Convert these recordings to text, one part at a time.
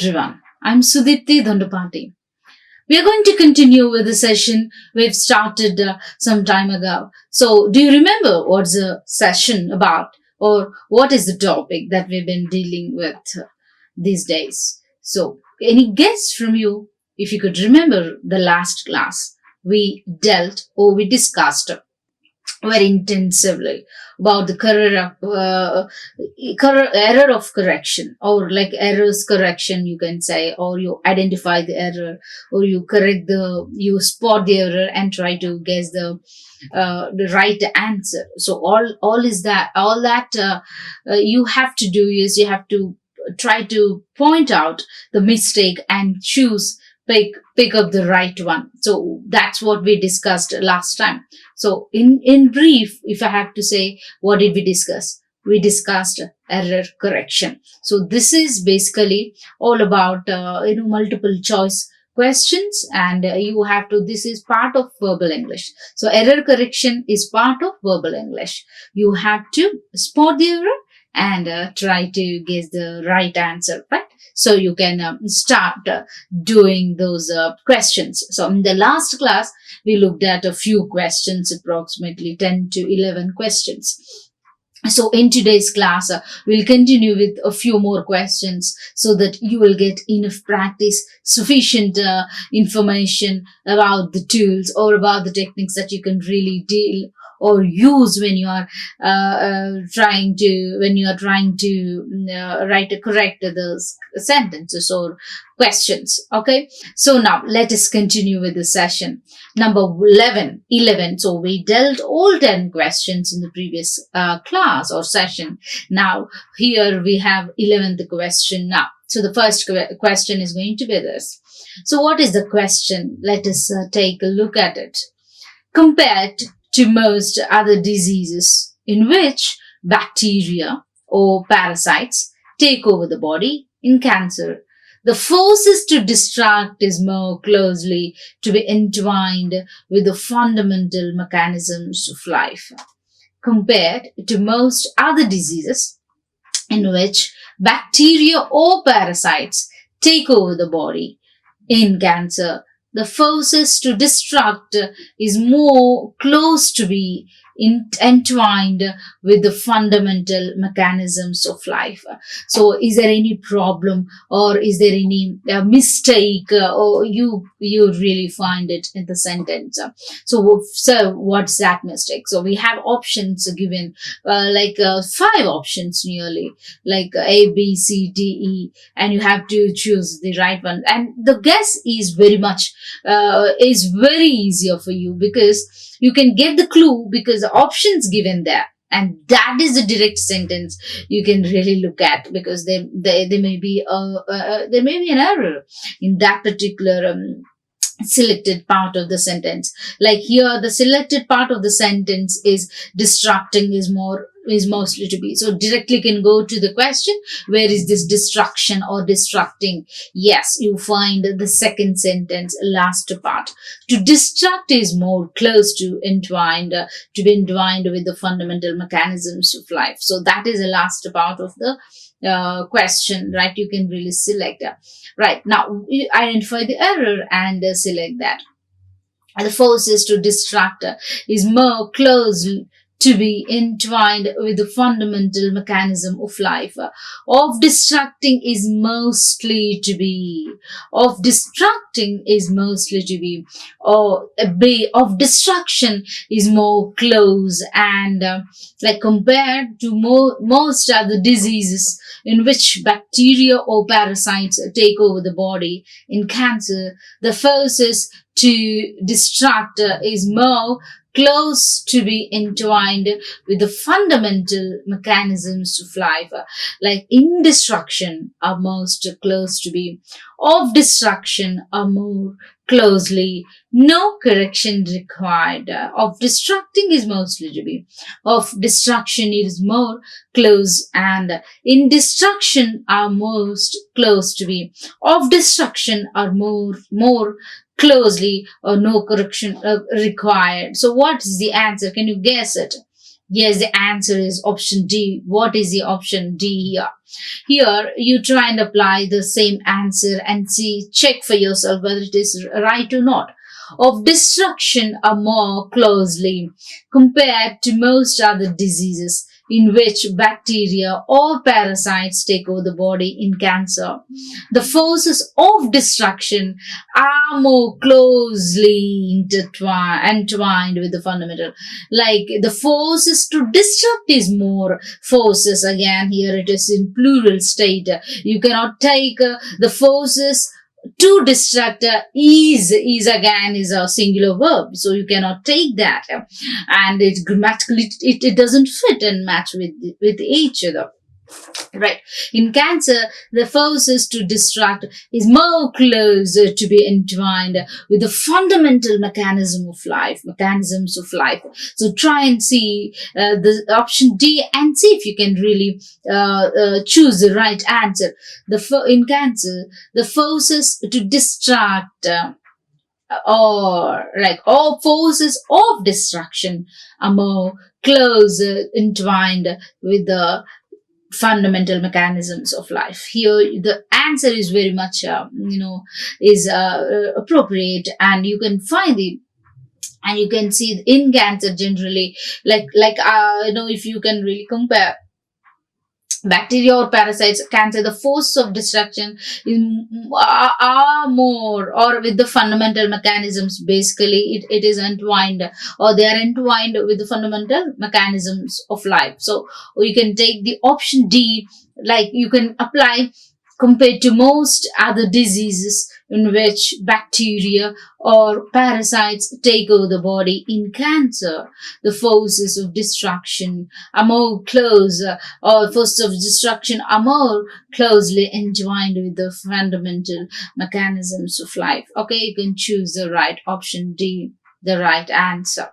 everyone. I'm Sudeepthi Dondapati. We are going to continue with the session we've started some time ago. So, do you remember what's the session about, or what is the topic that we've been dealing with these days? So, any guess from you? If you could remember the last class, we dealt or we discussed very intensively about the error of correction, or like errors correction, you can say, or you identify the error, or you spot the error and try to guess the right answer. So all that you have to do is you have to try to point out the mistake and pick up the right one. So that's what we discussed last time. So in brief, if I have to say, what did we discuss? We discussed error correction. So this is basically all about multiple choice questions, and this is part of verbal English. So error correction is part of verbal English. You have to spot the error and try to guess the right answer, right? So you can start doing those questions. So in the last class, we looked at a few questions, approximately 10 to 11 questions. So in today's class, we'll continue with a few more questions so that you will get enough practice, sufficient information about the tools or about the techniques that you can really deal or use when you are trying to correct those sentences or questions. Okay, so now let us continue with the session number 11. So we dealt all 10 questions in the previous class or session. Now here we have 11th question now. So the first question is going to be this. So what is the question? Let us take a look at it. Compared to most other diseases in which bacteria or parasites take over the body, in cancer, the forces to destruct is more closely to be entwined with the fundamental mechanisms of life. Compared to most other diseases in which bacteria or parasites take over the body, in cancer, the forces to destruct is more close to be entwined with the fundamental mechanisms of life. So is there any problem, or is there any mistake, or you really find it in the sentence? So what's that mistake? So we have options given, 5 options nearly, like A, B, C, D, E, and you have to choose the right one. And the guess is very easier for you, because you can get the clue because the options given there, and that is the direct sentence you can really look at, because there may be an error in that particular selected part of the sentence. Like here, the selected part of the sentence is destructing is mostly to be. So directly can go to the question, where is this destruction or destructing? Yes, you find the second sentence, last part. To destruct is more close to be entwined with the fundamental mechanisms of life. So that is the last part of the question, right? You can really select that. Right, now you identify the error and select that. The forces to destruct is more close to be entwined with the fundamental mechanism of life. Of destructing is mostly to be. Of destructing is mostly to be. Or B, of destruction is more close, and like compared to most other diseases in which bacteria or parasites take over the body, in cancer, the forces to destruct is more close to be entwined with the fundamental mechanisms of life. Like in destruction are most close to be. Of destruction are more closely. No correction required. Of destructing is mostly to be. Of destruction is more close, and in destruction are most close to be. Of destruction are more closely, or no correction required. So what is the answer? Can you guess it? Yes, the answer is option D. What is the option D here? Here, you try and apply the same answer and see, check for yourself whether it is right or not. Of destruction are more closely compared to most other diseases in which bacteria or parasites take over the body in cancer. The forces of destruction are more closely entwined with the fundamental. Like the forces to destruct is more forces. Again, here it is in plural state. You cannot take the forces to destruct. Is again is a singular verb, so you cannot take that, and it grammatically it doesn't fit and match with each other. Right. In cancer, the forces to destruct is more closer to be entwined with the fundamental mechanisms of life. So try and see the option D and see if you can really choose the right answer. In cancer, the forces to destruct or forces of destruction are more closer entwined with the fundamental mechanisms of life. Here the answer is very much is appropriate, and you can find it, and you can see in cancer generally, if you can really compare bacteria or parasites, cancer, the forces of destruction are more, or with the fundamental mechanisms. Basically, it is entwined, or they are entwined with the fundamental mechanisms of life. So you can take the option D, like you can apply compared to most other diseases in which bacteria or parasites take over the body. In cancer, the forces of destruction are more forces of destruction are more closely entwined with the fundamental mechanisms of life. Okay, you can choose the right option D, the right answer.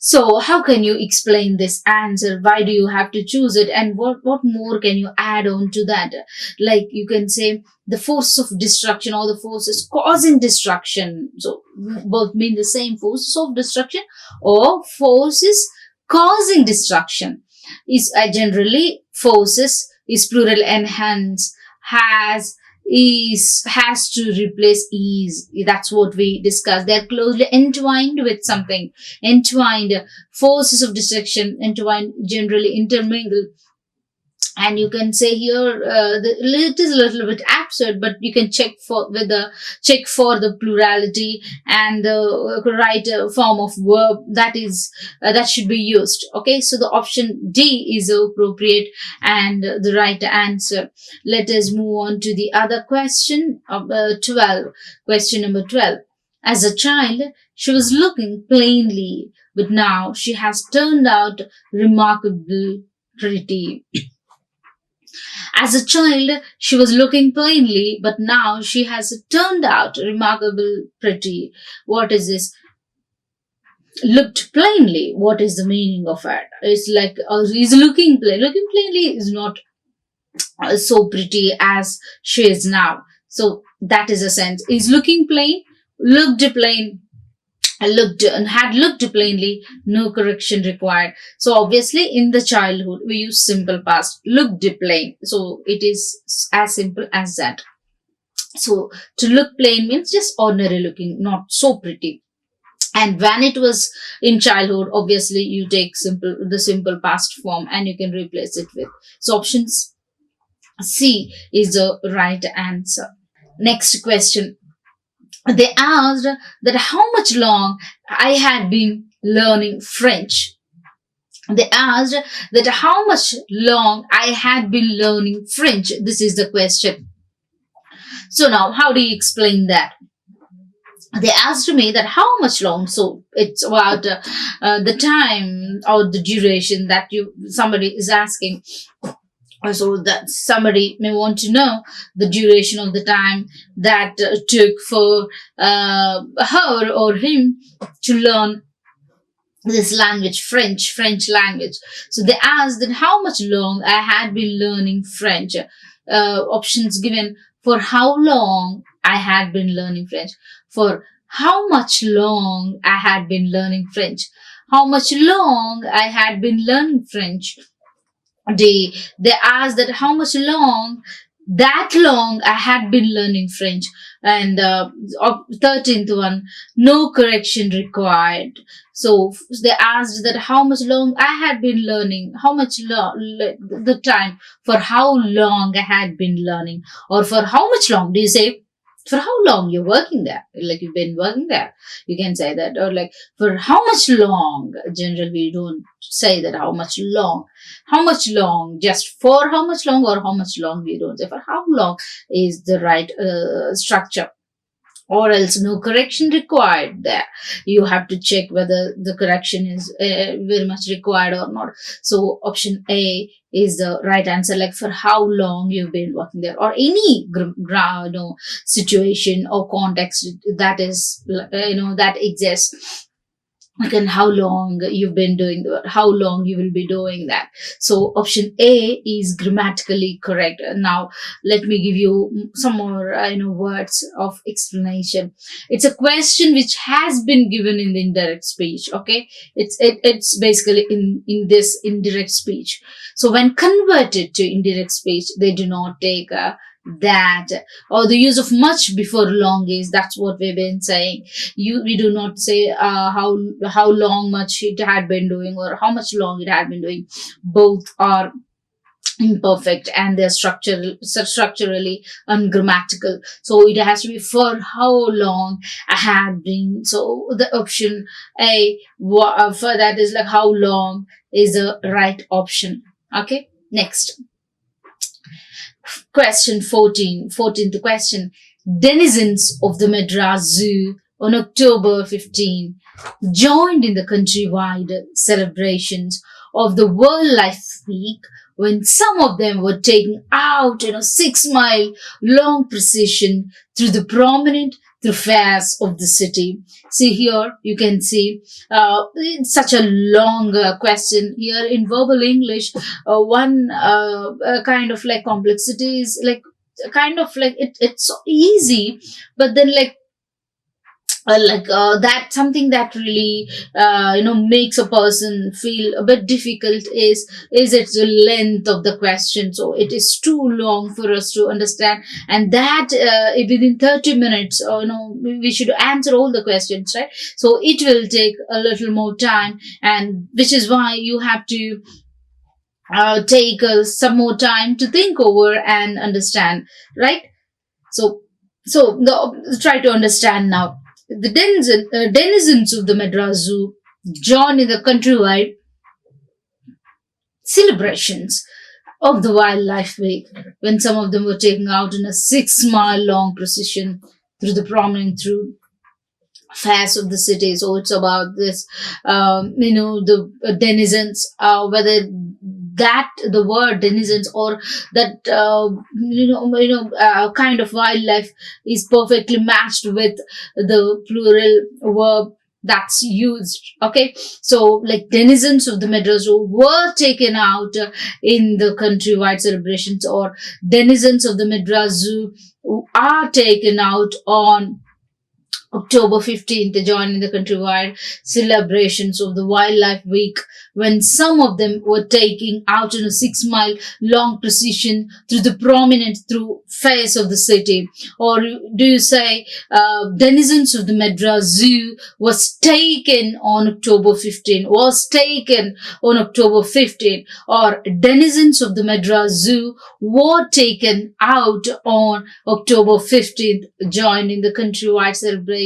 So how can you explain this answer? Why do you have to choose it? And what more can you add on to that? Like you can say the force of destruction or the forces causing destruction. So both mean the same, forces of destruction or forces causing destruction. Is generally forces is plural and hence has to replace is. That's what we discussed. They're closely entwined with something. Entwined, forces of destruction, entwined, generally intermingled. And you can say here it is a little bit absurd, but you can check for the plurality and the right form of verb that should be used. Okay, so the option D is appropriate and the right answer. Let us move on to the other question of 12. Question number 12. As a child, she was looking plainly, but now she has turned out remarkably pretty. As a child, she was looking plainly, but now she has turned out remarkably pretty. What is this? Looked plainly. What is the meaning of it? It's like he's looking plain. Looking plainly is not so pretty as she is now. So that is a sense. He's looking plain, looked plain, had looked plainly, no correction required. So obviously in the childhood we use simple past, looked plain, so it is as simple as that. So to look plain means just ordinary looking, not so pretty. And when it was in childhood, obviously you take the simple past form and you can replace it with. So options C is the right answer. Next question. They asked that how much long I had been learning French. They asked that how much long I had been learning French. This is the question. So now, how do you explain that? They asked me that how much long. So it's about the time or the duration that somebody is asking. So that somebody may want to know the duration of the time that took for her or him to learn this language, French language. So they asked that how much long I had been learning French. Options given: for how long I had been learning French, for how much long I had been learning French. how much long I had been learning French. They asked that how much long I had been learning French. And 13th one, no correction required. So they asked that how much long I had been learning, how much the time, for how long I had been learning, or for how much long. Do you say for how long you're working there? Like you've been working there, you can say that. Or like for how much long. Generally, we don't say that how much long. How much long, just for how much long, or how much long, we don't say. For how long is the right structure. Or else no correction required there. You have to check whether the correction is very much required or not. So option A is the right answer, like for how long you've been working there, or any situation or context that is that exists. Again, how long you've been doing how long you will be doing that. So option A is grammatically correct. Now let me give you some more words of explanation. It's a question which has been given in the indirect speech. Okay, it's basically in this indirect speech. So when converted to indirect speech, they do not take that, or the use of much before long is, that's what we've been saying. We do not say how long much it had been doing, or how much long it had been doing. Both are imperfect, and they're structurally ungrammatical. So it has to be for how long I had been. So the option A for that is like how long is the right option. Okay, next. Question 14. 14th question. Denizens of the Madras Zoo on October 15 joined in the countrywide celebrations of the World Life Week, when some of them were taken out in a 6-mile long procession through the prominent thoroughfares of the city. See here, you can see it's such a long question here in verbal English. One kind of like complexity is like kind of like it's so easy, but then like that something that really makes a person feel a bit difficult is its the length of the question. So it is too long for us to understand, and that within 30 minutes we should answer all the questions, right? So it will take a little more time, and which is why you have to take some more time to think over and understand, right? So try to understand now. The denizens of the Madras Zoo joined in the countrywide celebrations of the Wildlife Week, when some of them were taken out in a 6-mile long procession through the prominent fairs of the city. So it's about this, the denizens, whether that the word denizens or that kind of wildlife is perfectly matched with the plural verb that's used. Okay, so like denizens of the Madras Zoo were taken out in the countrywide celebrations, or denizens of the Madras Zoo are taken out on October 15th, they joined in the countrywide celebrations of the Wildlife Week, when some of them were taking out in a 6-mile long procession through the prominent face of the city. Or do you say denizens of the Madras Zoo was taken on October 15, or denizens of the Madras Zoo were taken out on October 15th, joined in the countrywide celebrations.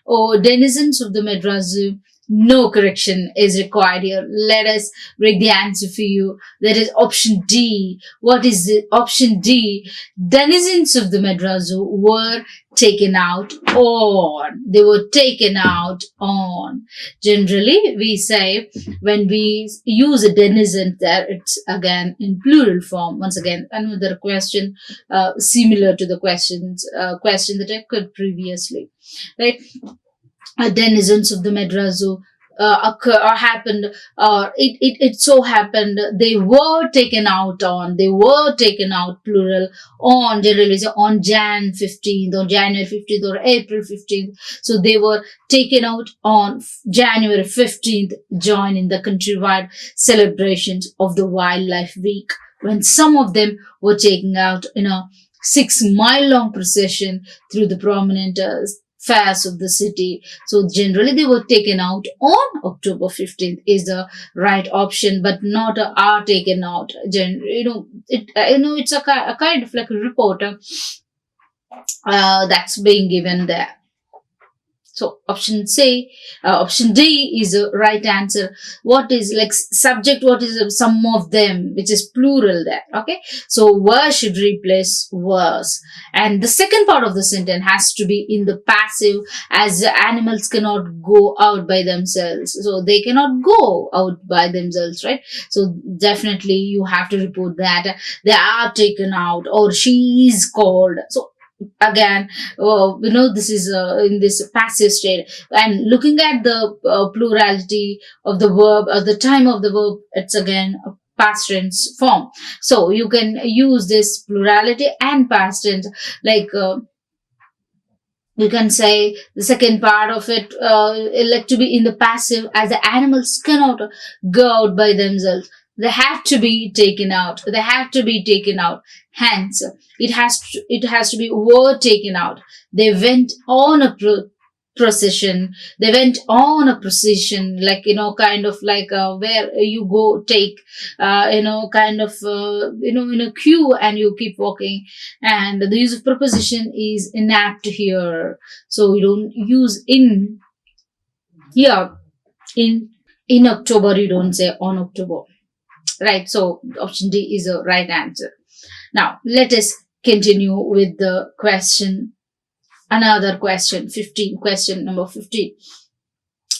Or denizens of the Madras Zoo, no correction is required here. Let us break the answer for you. That is option D. What is the option D? Denizens of the Madras Zoo were taken out on. They were taken out on. Generally, we say when we use a denizen there, it's again in plural form. Once again, another question similar to the question that I could previously. Right? Denizens of the Madras Zoo. occur or happened, or it so happened they were taken out plural on, generally say on Jan 15th or January 15th or April 15th. So they were taken out on January 15th, join in the countrywide celebrations of the Wildlife Week, when some of them were taken out in a 6-mile long procession through the prominent fairs of the city. So generally they were taken out on October 15th is the right option, but not are taken out. It's a kind of like a report that's being given there. So option D is the right answer. What is like subject? What is some of them, which is plural there? Okay. So were should replace was. And the second part of the sentence has to be in the passive, as the animals cannot go out by themselves. So they cannot go out by themselves, right? So definitely you have to report that they are taken out or she is called. So again, this is in this passive state, and looking at the plurality of the verb, the time of the verb, it's again a past tense form. So you can use this plurality and past tense, like you can say the second part of it, like to be in the passive, as the animals cannot go out by themselves. They have to be taken out. Hence, it has to be were taken out. They went on a procession. Like, kind of like where you go take, kind of, in a queue and you keep walking. And the use of preposition is inapt here. So you don't use in here. In October, you don't say on October. Right, so option D is the right answer. Now, let us continue with the question. Another question, question number 15.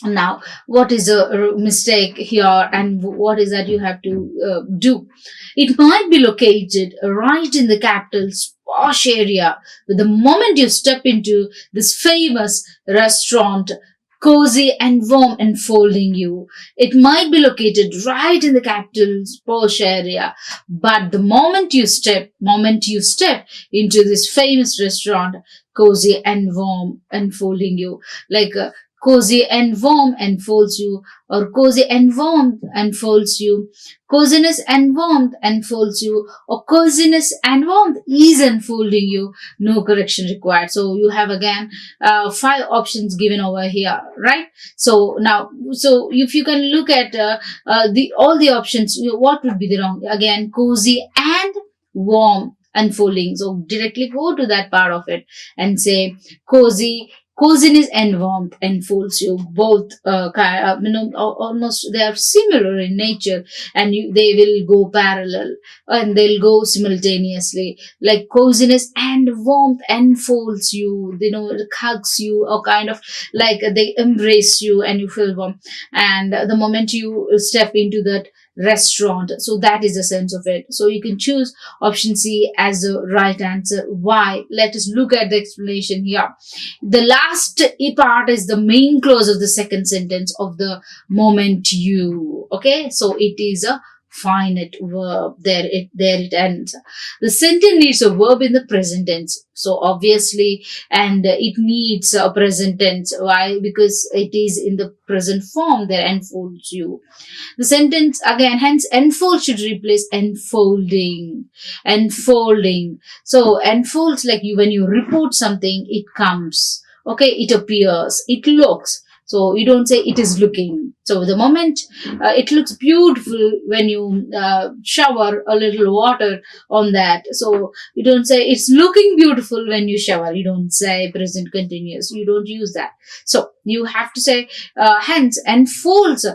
Now, what is a mistake here and what is that you have to do? It might be located right in the capital's posh area, but the moment you step into this famous restaurant, cozy and warm enfolding you. It might be located right in the capital's posh area, but the moment you step into this famous restaurant, cozy and warm enfolding you, like cozy and warm enfolds you, or cozy and warmth enfolds you, coziness and warmth enfolds you, or coziness and warmth is enfolding you. No correction required. So you have again 5 options given over here, right? So now, so if you can look at all the options, what would be the wrong? Again, cozy and warm unfolding. So directly go to that part of it and say coziness and warmth enfolds you. Both almost they are similar in nature, and they will go parallel and they'll go simultaneously. Like coziness and warmth enfolds you, it hugs you, or kind of like they embrace you and you feel warm. And the moment you step into that restaurant, so that is the sense of it. So you can choose option C as the right answer. Why? Let us look at the explanation here. The last part is the main clause of the second sentence of the moment you. Okay, so it is a finite verb. There it ends. The sentence needs a verb in the present tense. So obviously, and it needs a present tense. Why? Because it is in the present form. There enfolds you. The sentence again, hence enfold should replace enfolding. So enfolds, like when you report something, it comes. Okay, it appears, it looks. So you don't say it is looking. So the moment it looks beautiful when you shower a little water on that. So you don't say it's looking beautiful when you shower. You don't say present continuous. You don't use that. So you have to say hence enfolds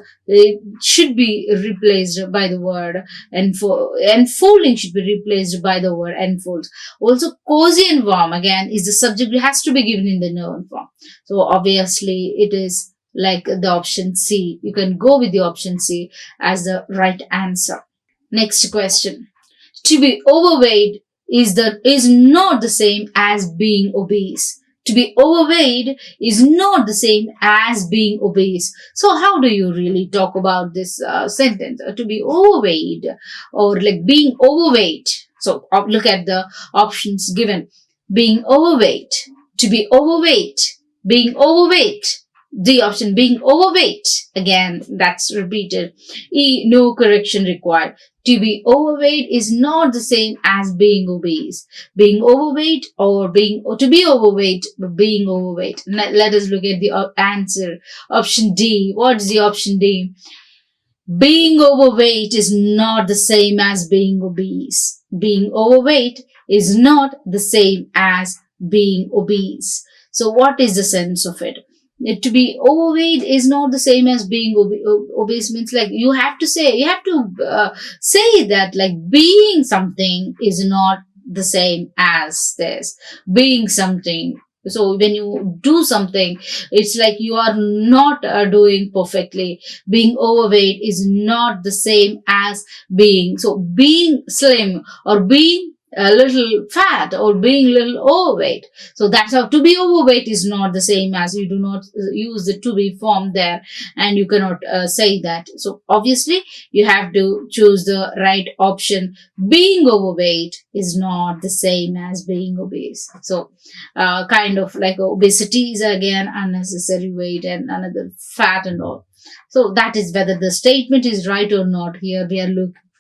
should be replaced by the word enfolding should be replaced by the word enfolds. Also cozy and warm again is the subject. It has to be given in the noun form. So obviously it is like the option C. You can go with the option C as the right answer. Next question. To be overweight is not the same as being obese. To be overweight is not the same as being obese. So how do you really talk about this sentence? To be overweight or like being overweight. So look at the options given. Being overweight, to be overweight, being overweight. The option being overweight. Again, that's repeated. E, no correction required. To be overweight is not the same as being obese. Being overweight or to be overweight, being overweight. Let us look at the answer. Option D. What is the option D? Being overweight is not the same as being obese. Being overweight is not the same as being obese. So what is the sense of it? To be overweight is not the same as being obese means like you have to say that like being something is not the same as this. Being something. So when you do something, it's like you are not doing perfectly. Being overweight is not the same as being. So being slim or being a little fat or being a little overweight. So that's how to be overweight is not the same as, you do not use the to be form there, and you cannot say that. So obviously you have to choose the right option. Being overweight is not the same as being obese. So kind of like obesity is again unnecessary weight and another fat and all. So that is whether the statement is right or not. Here we are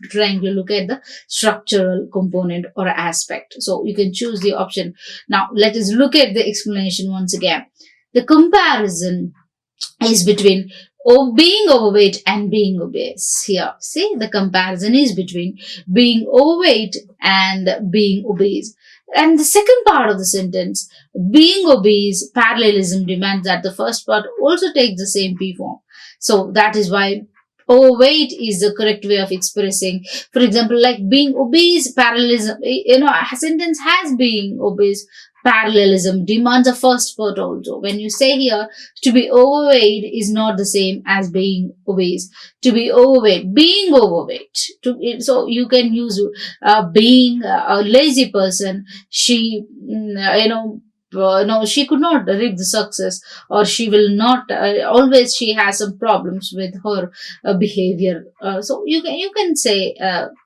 trying to look at the structural component or aspect. So you can choose the option. Now let us look at the explanation once again. The comparison is between being overweight and being obese. Here, see, the comparison is between being overweight and being obese. And the second part of the sentence, being obese, parallelism demands that the first part also takes the same P form. So that is why overweight is the correct way of expressing. For example, like being obese, parallelism, a sentence has being obese, parallelism demands a first part also. When you say here, to be overweight is not the same as being obese. To be overweight, being overweight. So you can use being a lazy person. She, no, she could not reap the success, or she will not always she has some problems with her behavior. So you can say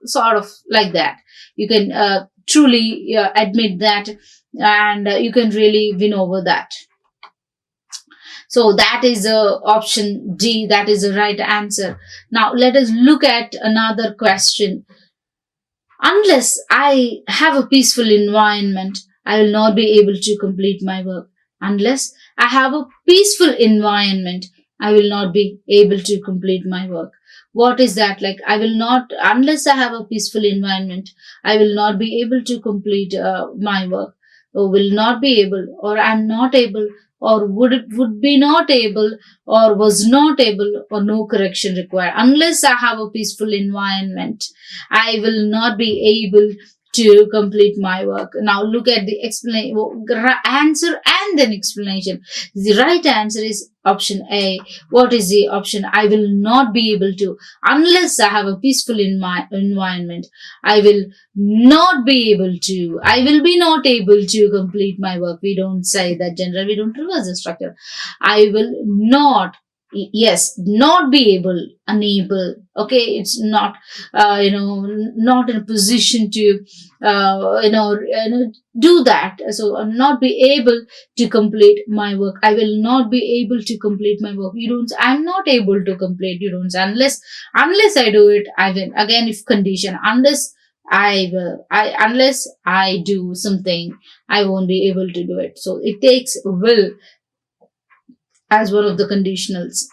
sort of like that. You can truly admit that, and you can really win over that. So that is option D. That is the right answer. Now let us look at another question. Unless I have a peaceful environment, I will not be able to complete my work. Unless I have a peaceful environment, I will not be able to complete my work. What is that? Like, I will not, unless I have a peaceful environment, I will not be able to complete my work. Or will not be able, or I'm not able, or would be not able, or was not able, or no correction required. Unless I have a peaceful environment, I will not be able to complete my work. Now look at the answer and then explanation. The right answer is option A. What is the option? I will not be able to. Unless I have a peaceful environment, I will not be able to. I will be not able to complete my work. We don't say that general. We don't reverse the structure. I will not. Yes, not be able, unable. Okay, it's not, not in a position to, do that. So I'll not be able to complete my work. I will not be able to complete my work. You don't. I'm not able to complete. You don't. Unless I do it, I will. Again, if condition. Unless I do something, I won't be able to do it. So it takes will as one of the conditionals.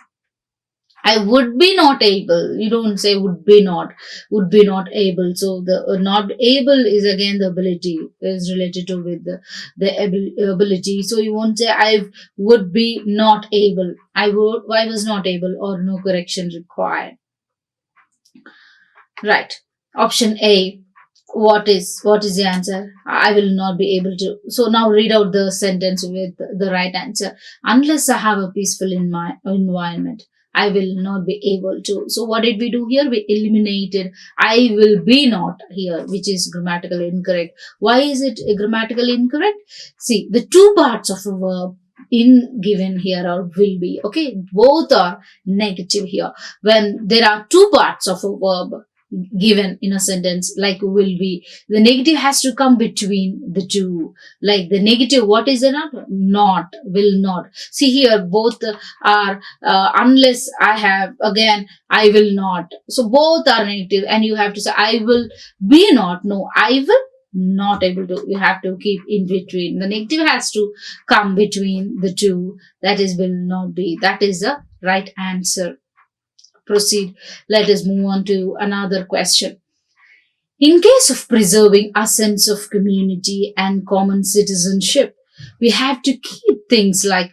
I would be not able. You don't say would be not able. So the not able is again the ability, is related to with the ability. So you won't say I would be not able. I was not able, or no correction required. Right. Option A. What is the answer? I will not be able to. So now read out the sentence with the right answer. Unless I have a peaceful environment, I will not be able to. So what did we do here? We eliminated I will be not here, which is grammatically incorrect. Why is it grammatically incorrect? See, the two parts of a verb in given here are will be. Okay, both are negative here. When there are two parts of a verb given in a sentence like will be, the negative has to come between the two. Like the negative, what is the not, will not. See here, both are unless I have, again I will not, so both are negative, and you have to say I will be not. No, I will not able to. You have to keep in between. The negative has to come between the two. That is will not be. That is the right answer. Proceed. Let us move on to another question. In case of preserving a sense of community and common citizenship, we have to keep things like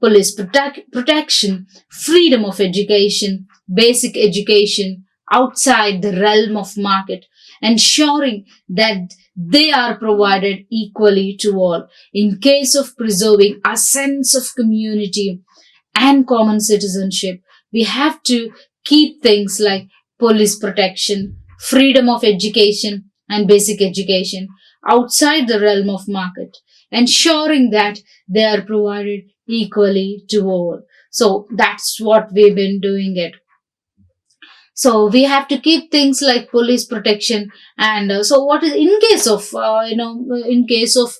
protection, freedom of education, basic education outside the realm of market, ensuring that they are provided equally to all. In case of preserving a sense of community and common citizenship, we have to keep things like police protection, freedom of education and basic education outside the realm of market, ensuring that they are provided equally to all. So that's what we've been doing it. So we have to keep things like police protection, and so what is in case of in case of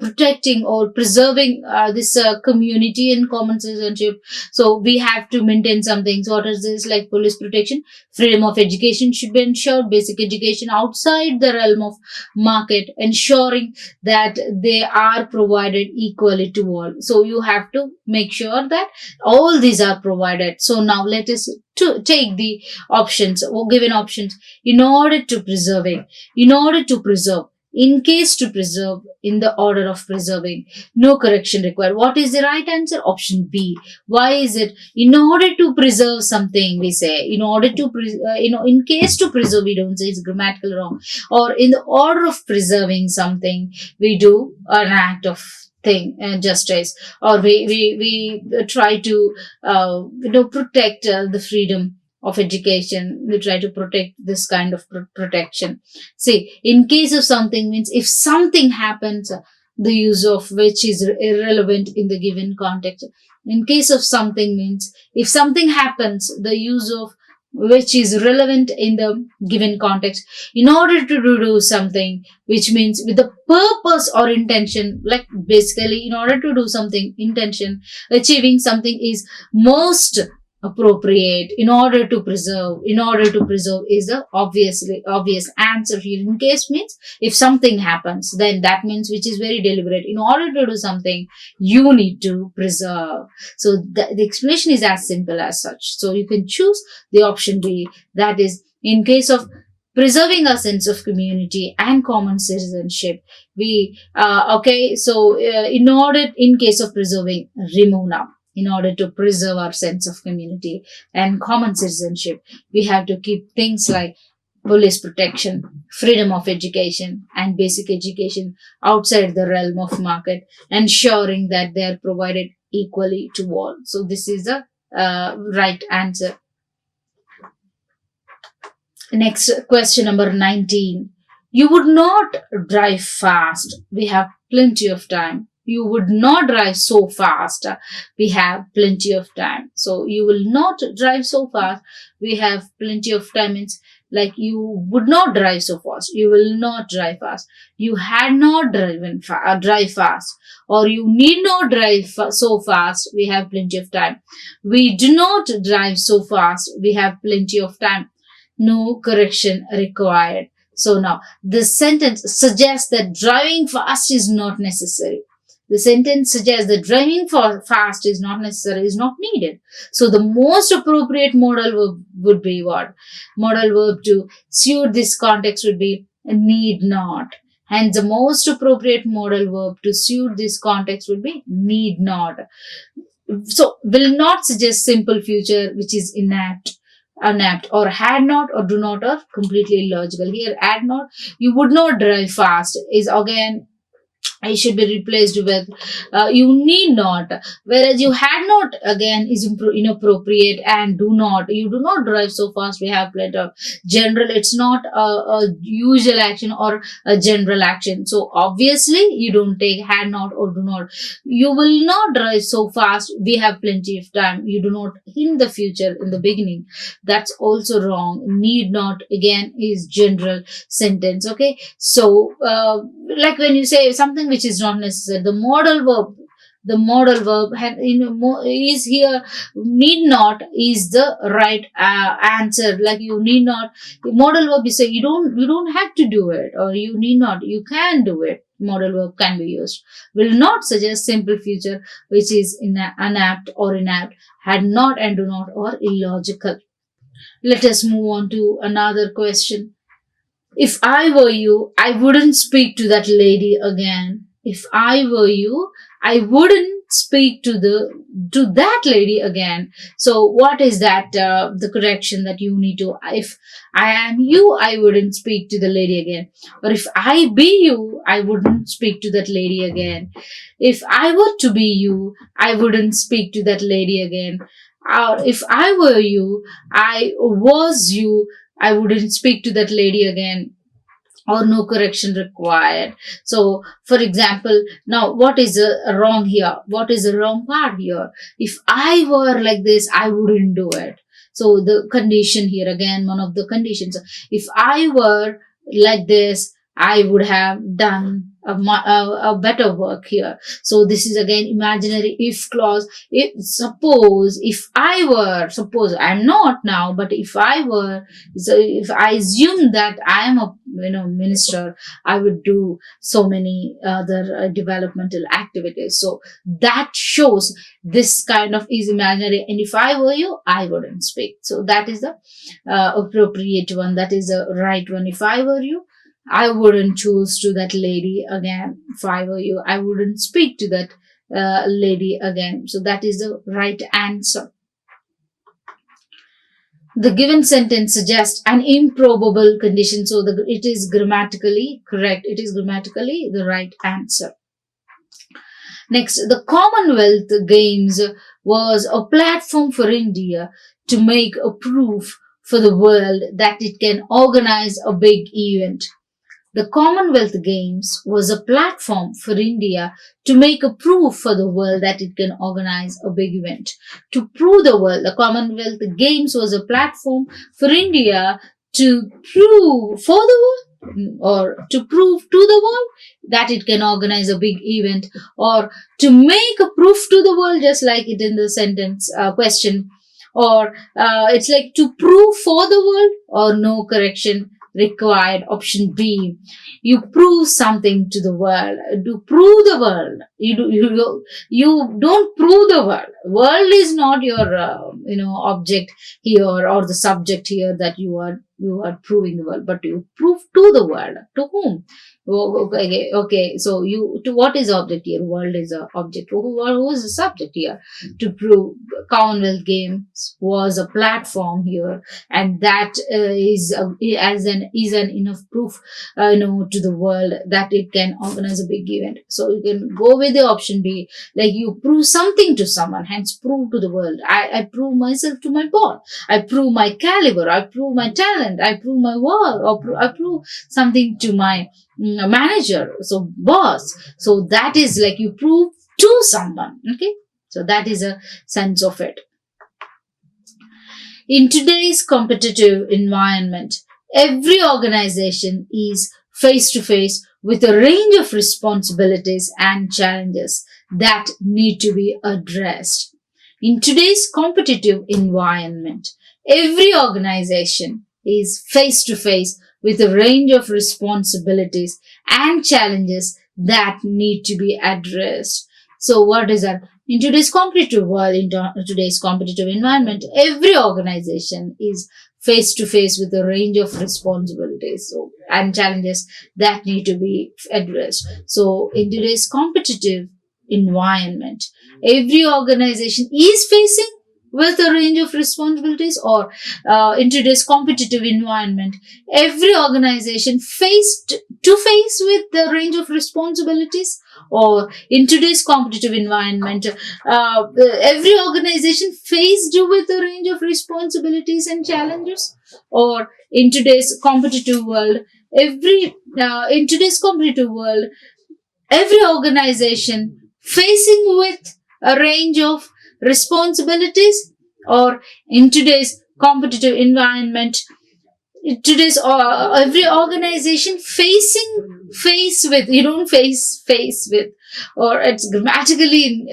protecting or preserving this community and common citizenship. So we have to maintain some things. What is this? Like police protection, freedom of education should be ensured, basic education outside the realm of market, ensuring that they are provided equally to all. So you have to make sure that all these are provided. So now let us take the options or given options. In order to preserving, in order to preserve, in case to preserve, in the order of preserving, no correction required. What is the right answer? Option B. Why is it? In order to preserve something, we say. In order to, in case to preserve, we don't say. It's grammatically wrong. Or in the order of preserving something, we do an act of thing and justice, or we try to protect the freedom of education. We try to protect this kind of protection. See, in case of something means if something happens, the use of which is irrelevant in the given context. In case of something means if something happens, the use of which is relevant in the given context. In order to do something, which means with the purpose or intention, like basically in order to do something, intention, achieving something is most appropriate. In order to preserve is the obvious answer here. In case means if something happens, then that means which is very deliberate. In order to do something, you need to preserve. So the explanation is as simple as such. So you can choose the option B, that is in case of preserving a sense of community and common citizenship. We in case of preserving, remove now. In order to preserve our sense of community and common citizenship, we have to keep things like police protection, freedom of education and basic education outside the realm of market, ensuring that they are provided equally to all. So this is the right answer. Next, question number 19. You would not drive fast. We have plenty of time. You would not drive so fast. We have plenty of time. So you will not drive so fast. We have plenty of time means like you would not drive so fast. You will not drive fast. You had not drive fast. Or you need not drive so fast. We have plenty of time. We do not drive so fast. We have plenty of time. No correction required. So now this sentence suggests that driving fast is not necessary. The sentence suggests that driving fast is not necessary, is not needed. So the most appropriate modal verb would be what? Modal verb to suit this context would be need not. Hence the most appropriate modal verb to suit this context would be need not. So will not suggest simple future which is inapt, or had not or do not are completely illogical. Here had not, you would not drive fast is again it should be replaced with you need not, whereas you had not again is inappropriate, and you do not drive so fast. We have plenty of general, it's not a usual action or a general action, so obviously you don't take had not or do not. You will not drive so fast, we have plenty of time. You do not in the future, in the beginning, that's also wrong. Need not again is general sentence. Okay, so like when you say something which is not necessary, the modal verb is here. Need not is the right answer. Like you need not, the modal verb, you say you don't have to do it, or you need not, you can do it. Modal verb can be used. Will not suggest simple future which is unapt or inapt, had not and do not, or illogical. Let us move on to another question. If I were you, I wouldn't speak to that lady again. If I were you, I wouldn't speak to that lady again. So what is that? The correction that you need to. If I am you, I wouldn't speak to the lady again. Or if I be you, I wouldn't speak to that lady again. If I were to be you, I wouldn't speak to that lady again. Or if I were you, I was you, I wouldn't speak to that lady again, or no correction required. So, for example, now what is wrong here? What is the wrong part here? If I were like this, I wouldn't do it. So, the condition here again, one of the conditions. If I were like this, I would have done a better work here. So this is again imaginary if clause. If I'm not now, but if I were, so if I assume that I am a minister, I would do so many other developmental activities. So that shows this kind of is imaginary. And if I were you, I wouldn't speak. So that is the appropriate one. That is the right one. If I were you, I wouldn't choose to that lady again. If I were you, I wouldn't speak to that lady again. So that is the right answer. The given sentence suggests an improbable condition. So it is grammatically correct. It is grammatically the right answer. Next, the Commonwealth Games was a platform for India to make a proof for the world that it can organize a big event. The Commonwealth Games was a platform for India to make a proof for the world that it can organize a big event. To prove the world, the Commonwealth Games was a platform for India to prove for the world, or to prove to the world that it can organize a big event, or to make a proof to the world, just like it in the sentence question, or it's like to prove for the world, or no correction required. Option B, you prove something to the world. To prove the world, you don't prove the world. World is not your object here, or the subject here that you are proving the world, but you prove to the world. To whom? Okay. So to what is object here? World is a object. Who is the subject here? To prove Commonwealth Games was a platform here, and that is an enough proof, to the world that it can organize a big event. So you can go with the option B, like you prove something to someone, hence prove to the world. I prove myself to my boss. I prove my caliber. I prove my talent. I prove my work. Or I prove something to my manager, so boss. So that is like you prove to someone. Okay, so that is a sense of it. In today's competitive environment, every organization is face to face with a range of responsibilities and challenges that need to be addressed. In today's competitive environment, every organization is face to face with a range of responsibilities and challenges that need to be addressed. So what is that? In today's competitive world, in today's competitive environment, every organization is face to face with a range of responsibilities and challenges that need to be addressed. So in today's competitive environment, every organization is facing with a range of responsibilities, or in today's competitive environment, every organization faced to face with the range of responsibilities, or in today's competitive environment, every organization faced with a range of responsibilities and challenges, or in today's competitive world, in today's competitive world, every organization facing with a range of responsibilities, or in today's competitive environment, today's every organization face with, you don't face with, or it's grammatically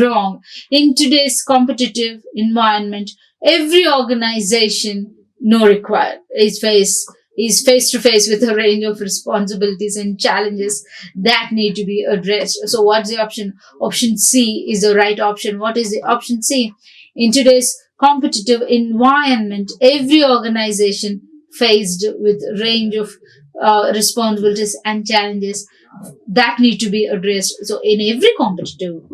wrong. In today's competitive environment, every organization no required is face to face with a range of responsibilities and challenges that need to be addressed. So what's the option? Option C is the right option. What is the option C? In today's competitive environment, every organization faced with a range of responsibilities and challenges that need to be addressed. So in every competitive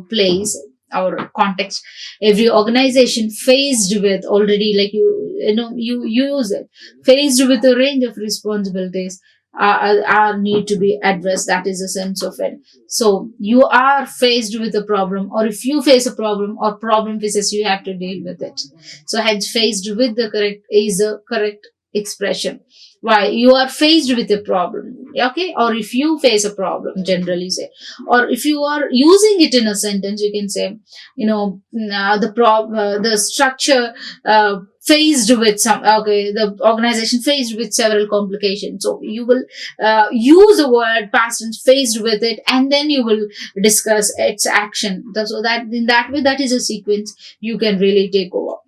place or context, every organization faced with already, like you use it, faced with a range of responsibilities are need to be addressed. That is the sense of it. So you are faced with a problem, or if you face a problem or problem faces, you have to deal with it. So hence faced with the correct is a correct expression. Why? You are faced with a problem, okay? Or if you face a problem, generally say, or if you are using it in a sentence, you can say, the structure faced with some, okay, the organization faced with several complications. So you will use the word past tense, faced with it, and then you will discuss its action. So that in that way, that is a sequence you can really take over.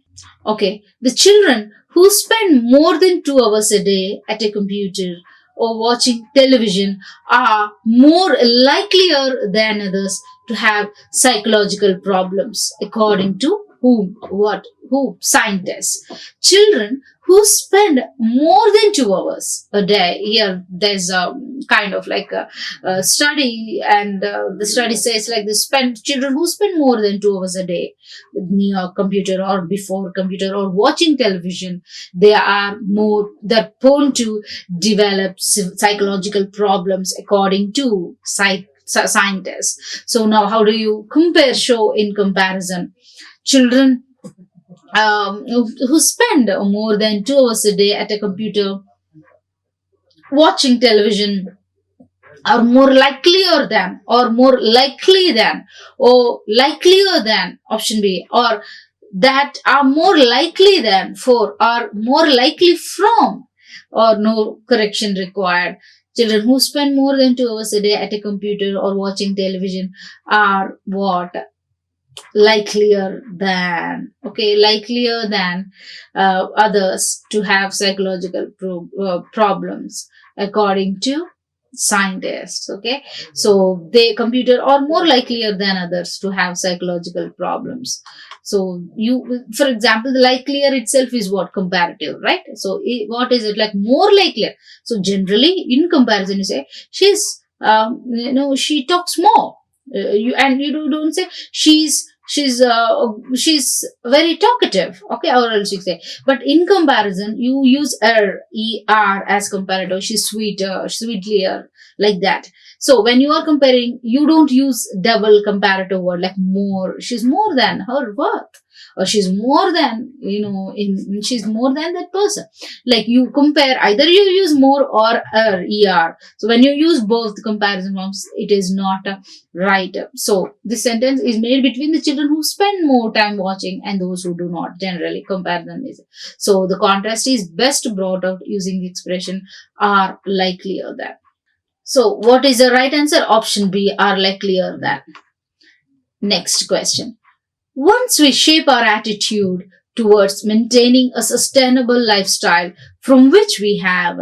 Okay, the children who spend more than 2 hours a day at a computer or watching television are more likelier than others to have psychological problems, according to whom? What? Who? Scientists. Children who spend more than 2 hours a day. Here, there's a kind of like a study, and the study says like children who spend more than 2 hours a day near computer or before computer or watching television, they're prone to develop psychological problems, according to scientists. So now, how do you show in comparison? Children who spend more than 2 hours a day at a computer watching television are more likelier than, or more likely than, or likelier than, option B, or that are more likely than for, or more likely from, or no correction required. Children who spend more than 2 hours a day at a computer or watching television are what? Likelier than, okay, likelier than others to have psychological problems, according to scientists. Okay, so the computer are more likelier than others to have psychological problems. So you, for example, the likelier itself is what? Comparative, right? So what is it? Like more likelier. So generally in comparison, you say she's she talks more. You don't say she's very talkative, okay, or else you say. But in comparison, you use er as comparative. She's sweeter, sweetlier, like that. So when you are comparing, you don't use double comparative word like more. She's more than her worth, or she's more than, she's more than that person. Like you compare, either you use more or er. So when you use both comparison forms, it is not right. So this sentence is made between the children who spend more time watching and those who do not. Generally compare them. So the contrast is best brought out using the expression are likelier than. So what is the right answer? Option B, are likelier than. Next question. Once we shape our attitude towards maintaining a sustainable lifestyle from which we have,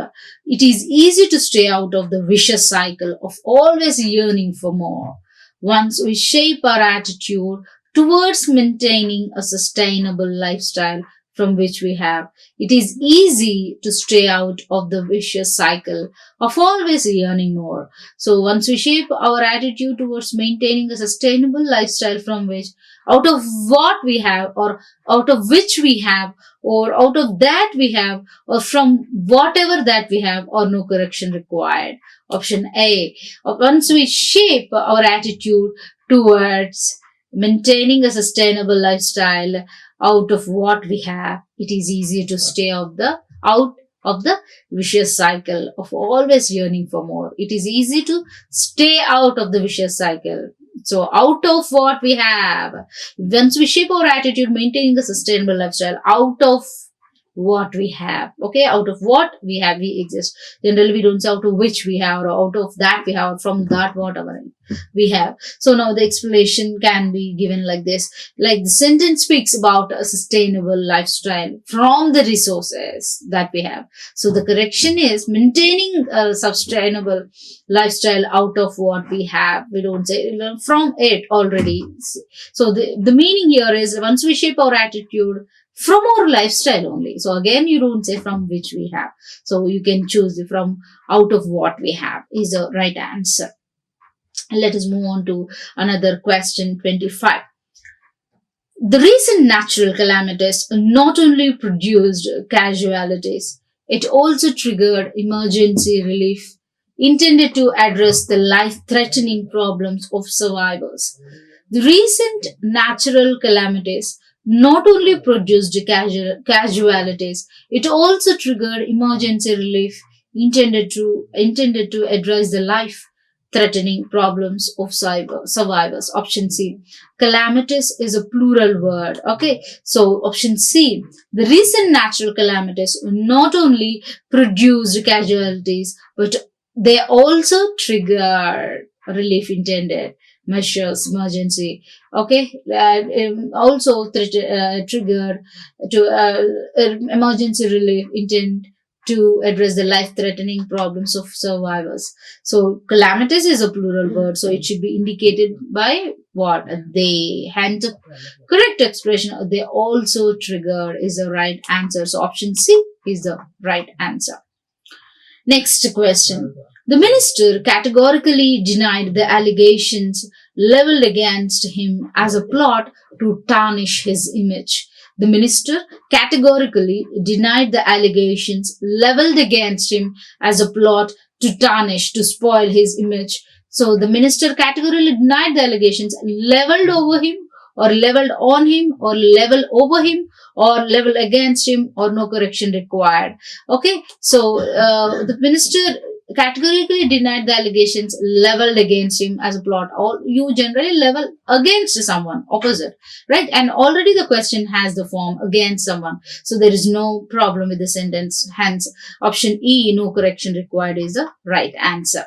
it is easy to stay out of the vicious cycle of always yearning for more. Once we shape our attitude towards maintaining a sustainable lifestyle from which we have. It is easy to stay out of the vicious cycle of always yearning more. So once we shape our attitude towards maintaining a sustainable lifestyle from which, out of what we have, or out of which we have, or out of that we have, or from whatever that we have, or no correction required. Option A. Once we shape our attitude towards maintaining a sustainable lifestyle out of what we have, it is easier to stay out of the vicious cycle of always yearning for more. It is easy to stay out of the vicious cycle. So out of what we have, once we shape our attitude, maintaining a sustainable lifestyle out of what we have. Okay, out of what we have, we exist. Generally, we don't say out of which we have, or out of that we have, or from that whatever we have. So now the explanation can be given like this. Like the sentence speaks about a sustainable lifestyle from the resources that we have. So the correction is maintaining a sustainable lifestyle out of what we have. We don't say from it already. So the meaning here is once we shape our attitude from our lifestyle only. So again, you don't say from which we have. So you can choose from out of what we have is the right answer. Let us move on to another question, 25. The recent natural calamities not only produced casualties, it also triggered emergency relief intended to address the life-threatening problems of survivors. The recent natural calamities not only produced casualties, it also triggered emergency relief intended to address the life-threatening problems of survivors. Option C. Calamities is a plural word. Okay, so option C. The recent natural calamities not only produced casualties, but they also triggered relief intended measures, emergency. Okay, also triggered to emergency relief intent to address the life-threatening problems of survivors. So calamities is a plural word, so it should be indicated by what? They. Hence the correct expression, they also triggered, is the right answer. So option C is the right answer. Next question. The minister categorically denied the allegations leveled against him as a plot to tarnish his image. The minister categorically denied the allegations leveled against him as a plot to tarnish, to spoil his image. So the minister categorically denied the allegations leveled over him, or leveled on him, or level over him, or level against him, or no correction required. Okay, so the minister categorically denied the allegations leveled against him as a plot. Or you generally level against someone opposite, right? And already the question has the form against someone, so there is no problem with the sentence. Hence option E, no correction required, is the right answer.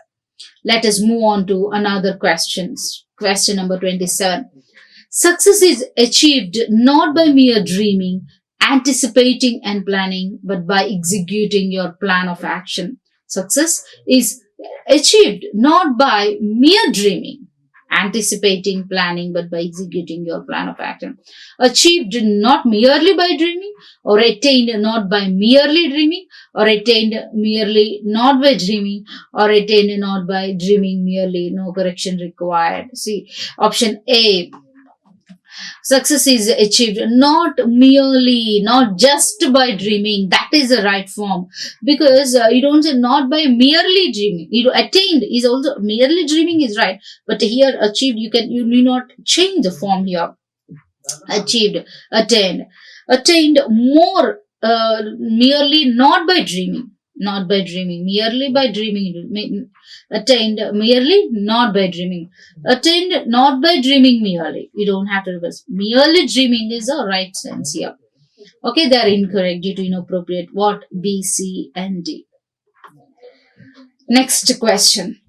Let us move on to another questions. Question number 27. Success is achieved not by mere dreaming, anticipating and planning, but by executing your plan of action. Success is achieved not by mere dreaming, anticipating, planning, but by executing your plan of action. Achieved not merely by dreaming, or attained not by merely dreaming, or attained merely not by dreaming, or attained not by dreaming merely. No correction required. See, option A. Success is achieved not merely, not just by dreaming. That is the right form, because you don't say not by merely dreaming. You attained is also, merely dreaming is right, but here achieved, you need not change the form here. Achieved, attained more, merely not by dreaming. Not by dreaming, merely by dreaming. Attained merely, not by dreaming. Attained not by dreaming merely. You don't have to reverse. Merely dreaming is the right sense here. Okay, they are incorrect due to inappropriate what? B, C, and D. Next question.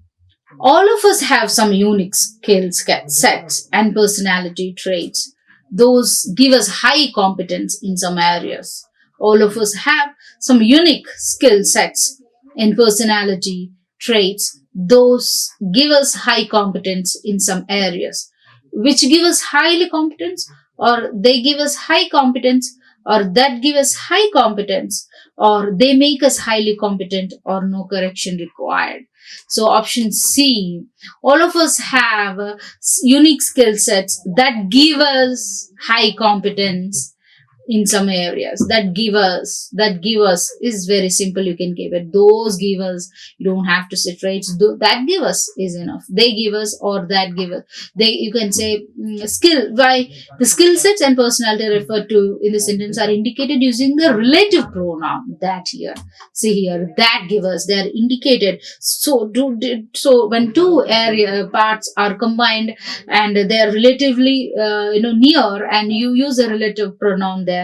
All of us have some unique skill sets and personality traits. Those give us high competence in some areas. All of us have some unique skill sets and personality traits. Those give us high competence in some areas. Which give us highly competence, or they give us high competence, or that give us high competence, or they make us highly competent, or no correction required. So option C, all of us have unique skill sets that give us high competence in some areas, that give us is very simple. You can give it those give us. You don't have to sit right. That give us is enough. They give us or that give us. They, you can say, skill. Why the skill sets and personality referred to in the sentence are indicated using the relative pronoun that here. See here, that give us, they are indicated. So when two area parts are combined and they are relatively near, and you use a relative pronoun there,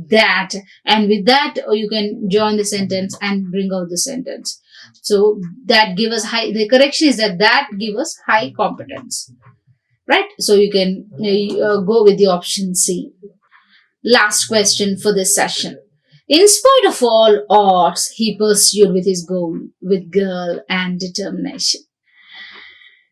that, and with that you can join the sentence and bring out the sentence. So that give us high, the correction is that give us high competence, right? So you can go with the option C. Last question for this session. In spite of all odds, he pursued with his goal with girl and determination.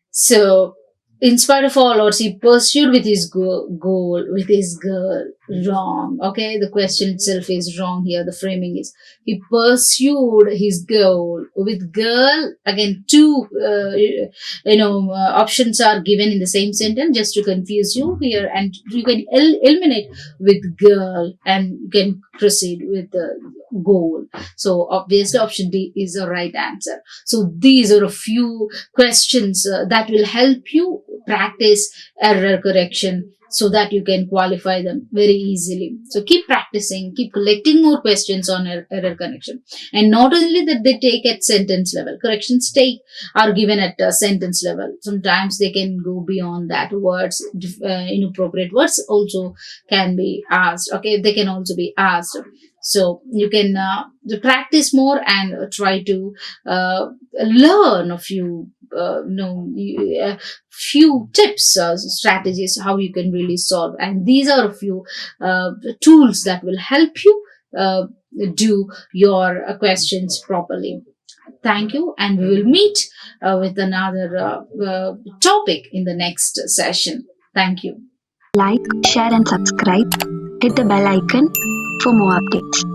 So, in spite of all odds, he pursued with his goal with his girl. Wrong. Okay, the question itself is wrong here. The framing is he pursued his goal with girl. Again, two options are given in the same sentence just to confuse you here, and you can eliminate with girl and you can proceed with the goal. So obviously option D is the right answer. So these are a few questions that will help you practice error correction so that you can qualify them very easily. So keep practicing, keep collecting more questions on error correction. And not only that they take at sentence level, corrections are given at sentence level. Sometimes they can go beyond that. Words, inappropriate words also can be asked. Okay, they can also be asked. So you can practice more and try to learn a few few tips, strategies how you can really solve. And these are a few tools that will help you do your questions properly. Thank you, and we will meet with another topic in the next session. Thank you. Like, share and subscribe. Hit the bell icon for more updates.